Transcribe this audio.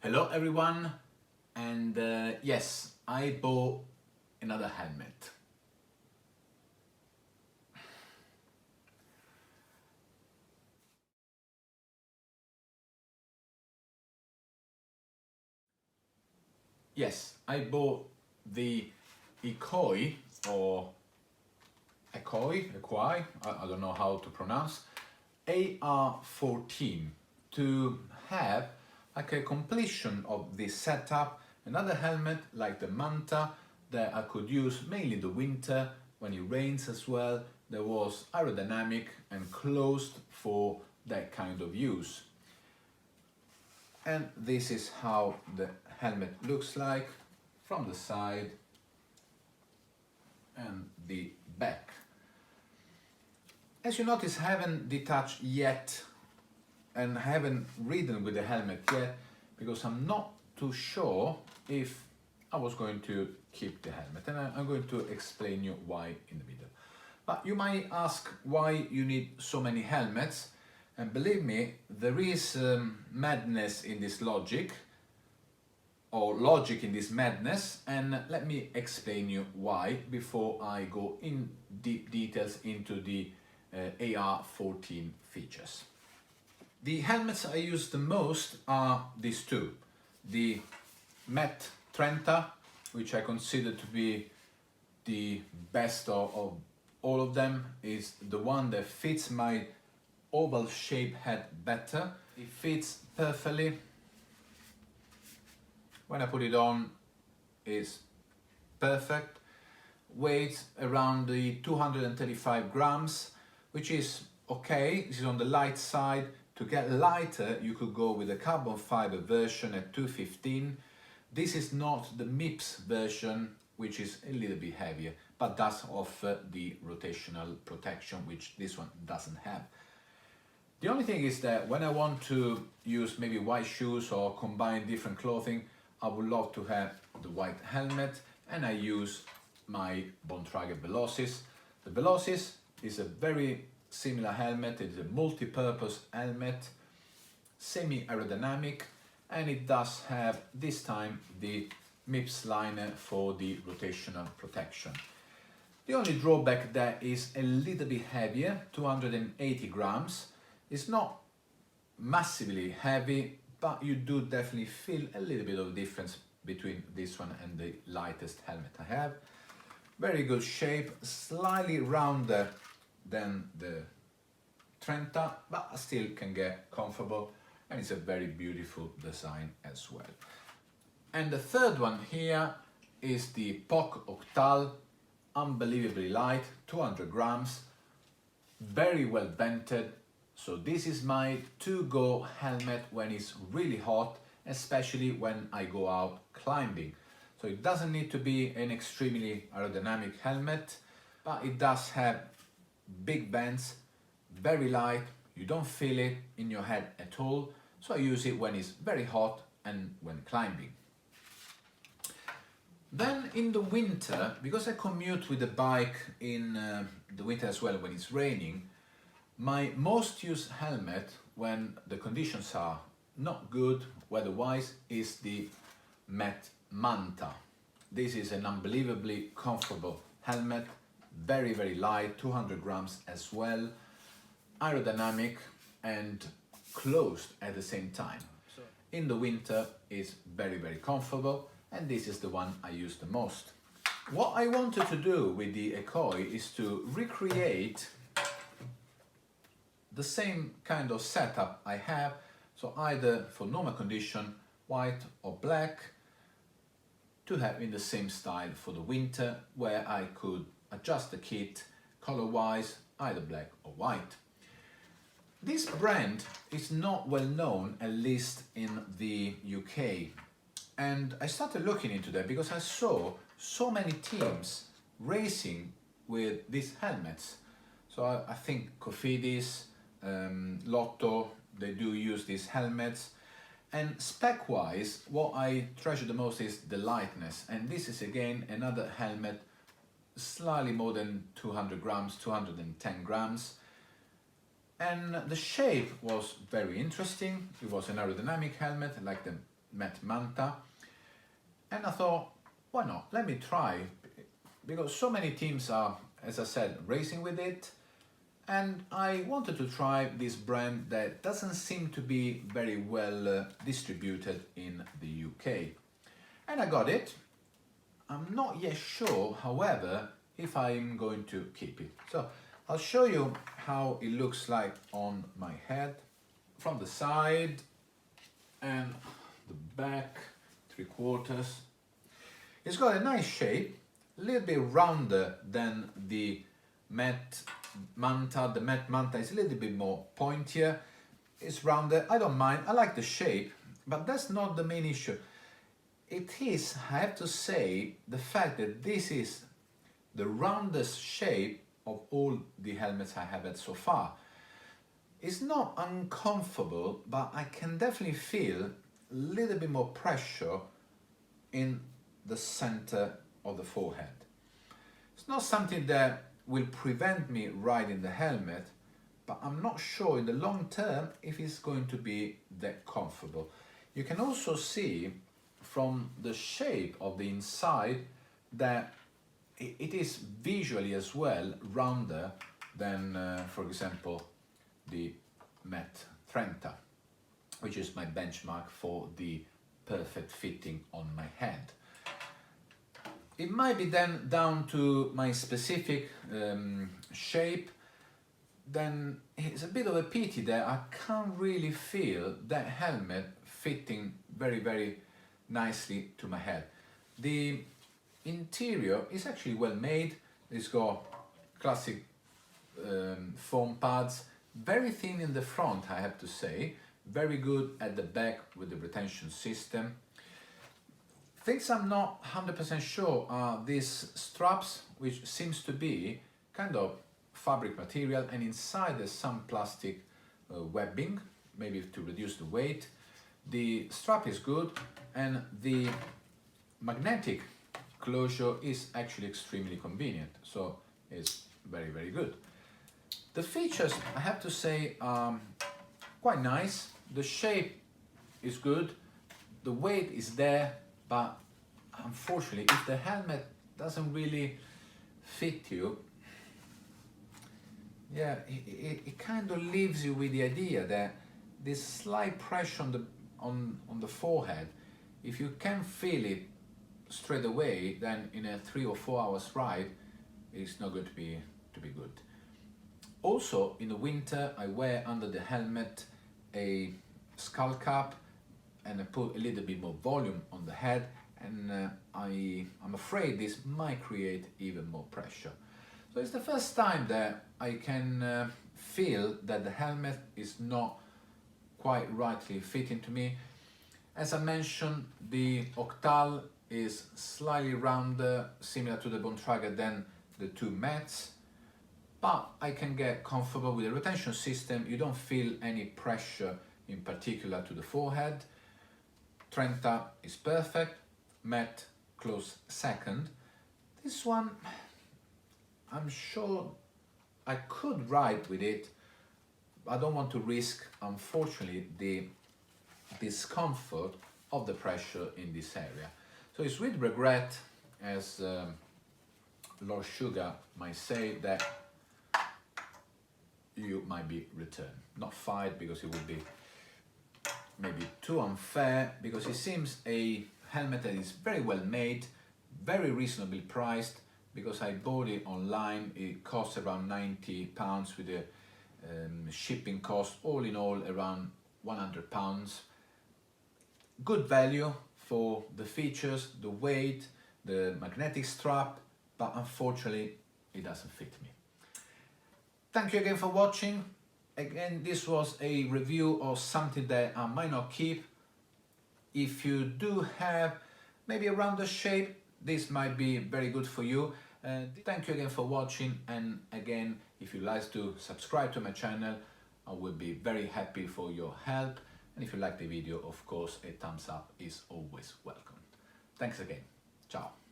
Hello everyone, and yes, I bought another helmet. Yes, I bought the Ekoi or Ekoi, I don't know how to pronounce, AR14 to have like a completion of this setup, another helmet like the Manta that I could use mainly in the winter when it rains as well. That was aerodynamic and closed for that kind of use. And this is how the helmet looks like from the side and the back. As you notice, I haven't detached yet and I haven't ridden with the helmet yet because I'm not too sure if I was going to keep the helmet, and I'm going to explain you why in the middle. But you might ask why you need so many helmets, and believe me, there is madness in this logic, or logic in this madness, and let me explain you why before I go in deep details into the AR14 features. The helmets I use the most are these two. The MET Trenta, which I consider to be the best of all of them, is the one that fits my oval shape head better. It fits perfectly. When I put it on, it's perfect. Weighs around the 235 grams, which is okay. This is on the light side. To get lighter, you could go with a carbon fiber version at 215. This is not the MIPS version, which is a little bit heavier, but does offer the rotational protection, which this one doesn't have. The only thing is that when I want to use maybe white shoes or combine different clothing, I would love to have the white helmet, and I use my Bontrager Velocis. The Velocis is a very similar helmet. It is a multi-purpose helmet, semi-aerodynamic, and it does have this time the MIPS liner for the rotational protection. The only drawback that is a little bit heavier, 280 grams. It's not massively heavy, but you do definitely feel a little bit of difference between this one and the lightest helmet I have. Very good shape, slightly rounder than the Trenta, but still can get comfortable, and it's a very beautiful design as well. And the third one here is the POC Octal, unbelievably light, 200 grams, very well vented. So this is my to-go helmet when it's really hot, especially when I go out climbing. So it doesn't need to be an extremely aerodynamic helmet, but it does have big vents, very light, you don't feel it in your head at all. So I use it when it's very hot and when climbing. Then in the winter, because I commute with the bike in the winter as well when it's raining, my most used helmet when the conditions are not good weather-wise is the MET Manta. This is an unbelievably comfortable helmet, very, very light, 200 grams as well, aerodynamic and closed at the same time. So in the winter it's very, very comfortable, and this is the one I use the most. What I wanted to do with the Ekoi is to recreate the same kind of setup I have, so either for normal condition, white or black, to have in the same style for the winter, where I could adjust the kit color-wise, either black or white. This brand is not well known, at least in the UK, and I started looking into that because I saw so many teams racing with these helmets. So I think Cofidis, Lotto, they do use these helmets. And spec-wise, what I treasure the most is the lightness. And this is again another helmet, slightly more than 200 grams, 210 grams. And the shape was very interesting. It was an aerodynamic helmet, like the MET Manta, and I thought, why not? Let me try, because so many teams are, as I said, racing with it, and I wanted to try this brand that doesn't seem to be very well distributed in the UK. And I got it. I'm not yet sure, however, if I'm going to keep it. So I'll show you how it looks like on my head from the side and the back, 3/4. It's got a nice shape, a little bit rounder than the MET Manta. The MET Manta is a little bit more pointier. It's rounder. I don't mind. I like the shape, but that's not the main issue. It is, I have to say, the fact that this is the roundest shape of all the helmets I have had so far. It's not uncomfortable, but I can definitely feel a little bit more pressure in the center of the forehead. It's not something that will prevent me riding the helmet, but I'm not sure in the long term if it's going to be that comfortable. You can also see from the shape of the inside that it is visually as well rounder than, for example, the MET Trenta, which is my benchmark for the perfect fitting on my head. It might be then down to my specific shape. Then it's a bit of a pity that I can't really feel that helmet fitting very nicely to my head. The interior is actually well made. It's got classic foam pads, very thin in the front, I have to say, very good at the back with the retention system. Things I'm not 100% sure are these straps, which seems to be kind of fabric material, and inside there's some plastic webbing, maybe to reduce the weight. The strap is good, and the magnetic closure is actually extremely convenient, so it's very good. The features, I have to say, are quite nice. The shape is good, the weight is there, but unfortunately, if the helmet doesn't really fit you, yeah, it kind of leaves you with the idea that this slight pressure on the forehead, if you can feel it straight away, then in a 3 or 4 hours ride, it's not going to be good. Also, in the winter, I wear under the helmet a skull cap, and I put a little bit more volume on the head, and I'm afraid this might create even more pressure. So it's the first time that I can feel that the helmet is not quite rightly fitting to me. As I mentioned, the Octal is slightly rounder, similar to the Bontrager than the two METs, but I can get comfortable with the retention system. You don't feel any pressure in particular to the forehead. Trenta is perfect, MET close second. This one, I'm sure I could ride with it. I don't want to risk, unfortunately, the discomfort of the pressure in this area. So it's with regret, as Lord Sugar might say, that you might be returned. Not fired, because it would be maybe too unfair, because it seems a helmet that is very well made, very reasonably priced, because I bought it online. It costs around £90 with the shipping cost, all in all around £100. Good value for the features, the weight, the magnetic strap, but unfortunately it doesn't fit me. Thank you again for watching. Again, this was a review of something that I might not keep. If you do have maybe a rounder shape, this might be very good for you. Thank you again for watching, and again, if you'd like to subscribe to my channel, I would be very happy for your help. And if you like the video, of course, a thumbs up is always welcome. Thanks again. Ciao.